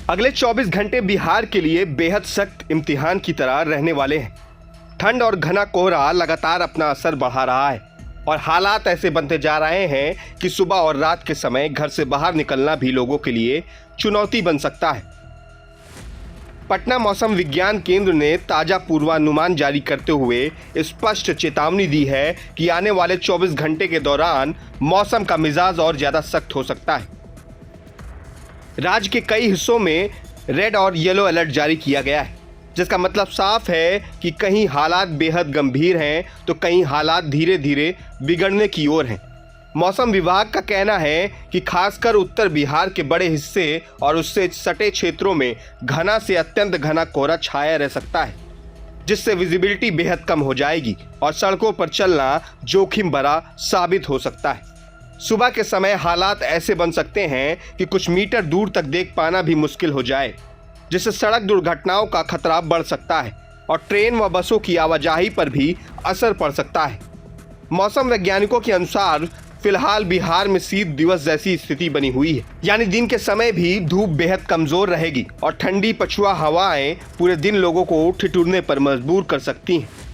अगले 24 घंटे बिहार के लिए बेहद सख्त इम्तिहान की तरह रहने वाले हैं। ठंड और घना कोहरा लगातार अपना असर बढ़ा रहा है और हालात ऐसे बनते जा रहे हैं कि सुबह और रात के समय घर से बाहर निकलना भी लोगों के लिए चुनौती बन सकता है। पटना मौसम विज्ञान केंद्र ने ताजा पूर्वानुमान जारी करते हुए स्पष्ट चेतावनी दी है कि आने वाले 24 घंटे के दौरान मौसम का मिजाज और ज्यादा सख्त हो सकता है। राज्य के कई हिस्सों में रेड और येलो अलर्ट जारी किया गया है, जिसका मतलब साफ है कि कहीं हालात बेहद गंभीर हैं तो कहीं हालात धीरे धीरे बिगड़ने की ओर हैं। मौसम विभाग का कहना है कि खासकर उत्तर बिहार के बड़े हिस्से और उससे सटे क्षेत्रों में घना से अत्यंत घना कोहरा छाया रह सकता है, जिससे विजिबिलिटी बेहद कम हो जाएगी और सड़कों पर चलना जोखिम भरा साबित हो सकता है। सुबह के समय हालात ऐसे बन सकते हैं कि कुछ मीटर दूर तक देख पाना भी मुश्किल हो जाए, जिससे सड़क दुर्घटनाओं का खतरा बढ़ सकता है और ट्रेन व बसों की आवाजाही पर भी असर पड़ सकता है। मौसम वैज्ञानिकों के अनुसार फिलहाल बिहार में शीत दिवस जैसी स्थिति बनी हुई है, यानी दिन के समय भी धूप बेहद कमजोर रहेगी और ठंडी पछुआ हवाएं पूरे दिन लोगों को ठिठुरने पर मजबूर कर सकती हैं।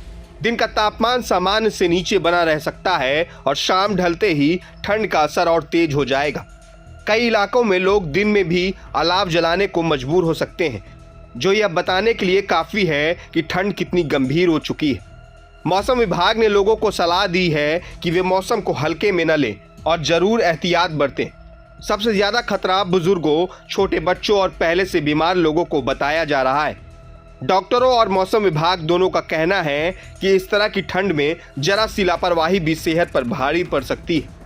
दिन का तापमान सामान्य से नीचे बना रह सकता है और शाम ढलते ही ठंड का असर और तेज हो जाएगा। कई इलाकों में लोग दिन में भी अलाव जलाने को मजबूर हो सकते हैं, जो यह बताने के लिए काफी है कि ठंड कितनी गंभीर हो चुकी है। मौसम विभाग ने लोगों को सलाह दी है कि वे मौसम को हल्के में न लें और जरूर एहतियात बरतें। सबसे ज्यादा खतरा बुजुर्गों, छोटे बच्चों और पहले से बीमार लोगों को बताया जा रहा है। डॉक्टरों और मौसम विभाग दोनों का कहना है कि इस तरह की ठंड में जरा सी लापरवाही भी सेहत पर भारी पड़ सकती है।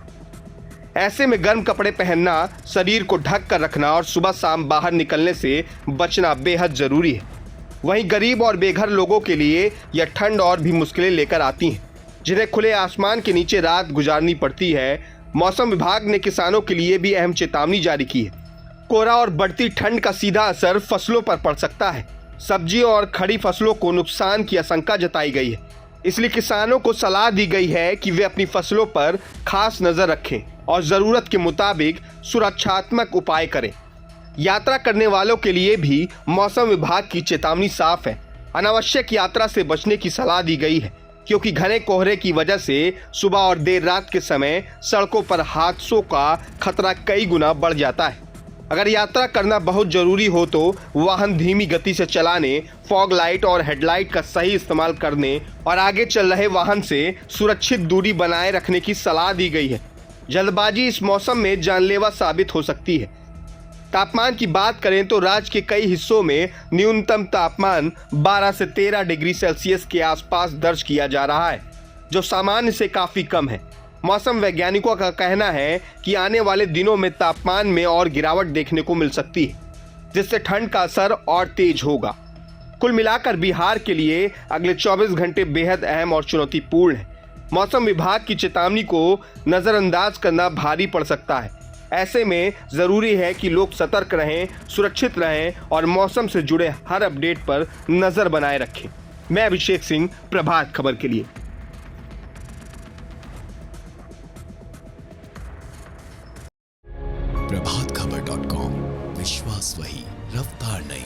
ऐसे में गर्म कपड़े पहनना, शरीर को ढक कर रखना और सुबह शाम बाहर निकलने से बचना बेहद जरूरी है। वहीं गरीब और बेघर लोगों के लिए यह ठंड और भी मुश्किलें लेकर आती हैं, जिन्हें खुले आसमान के नीचे रात गुजारनी पड़ती है। मौसम विभाग ने किसानों के लिए भी अहम चेतावनी जारी की है। कोहरा और बढ़ती ठंड का सीधा असर फसलों पर पड़ सकता है। सब्जियों और खड़ी फसलों को नुकसान की आशंका जताई गई है, इसलिए किसानों को सलाह दी गई है कि वे अपनी फसलों पर खास नजर रखें और जरूरत के मुताबिक सुरक्षात्मक उपाय करें। यात्रा करने वालों के लिए भी मौसम विभाग की चेतावनी साफ है। अनावश्यक यात्रा से बचने की सलाह दी गई है, क्योंकि घने कोहरे की वजह से सुबह और देर रात के समय सड़कों पर हादसों का खतरा कई गुना बढ़ जाता है। अगर यात्रा करना बहुत जरूरी हो तो वाहन धीमी गति से चलाने, फॉग लाइट और हेडलाइट का सही इस्तेमाल करने और आगे चल रहे वाहन से सुरक्षित दूरी बनाए रखने की सलाह दी गई है। जल्दबाजी इस मौसम में जानलेवा साबित हो सकती है। तापमान की बात करें तो राज्य के कई हिस्सों में न्यूनतम तापमान 12 से 13 डिग्री सेल्सियस के आसपास दर्ज किया जा रहा है, जो सामान्य से काफी कम है। मौसम वैज्ञानिकों का कहना है कि आने वाले दिनों में तापमान में और गिरावट देखने को मिल सकती है, जिससे ठंड का असर और तेज होगा। कुल मिलाकर बिहार के लिए अगले 24 घंटे बेहद अहम और चुनौतीपूर्ण है। मौसम विभाग की चेतावनी को नजरअंदाज करना भारी पड़ सकता है। ऐसे में जरूरी है कि लोग सतर्क रहें, सुरक्षित रहें और मौसम से जुड़े हर अपडेट पर नजर बनाए रखें। मैं अभिषेक सिंह, प्रभात खबर के लिए। प्रभातखबर.com, विश्वास वही, रफ्तार नहीं।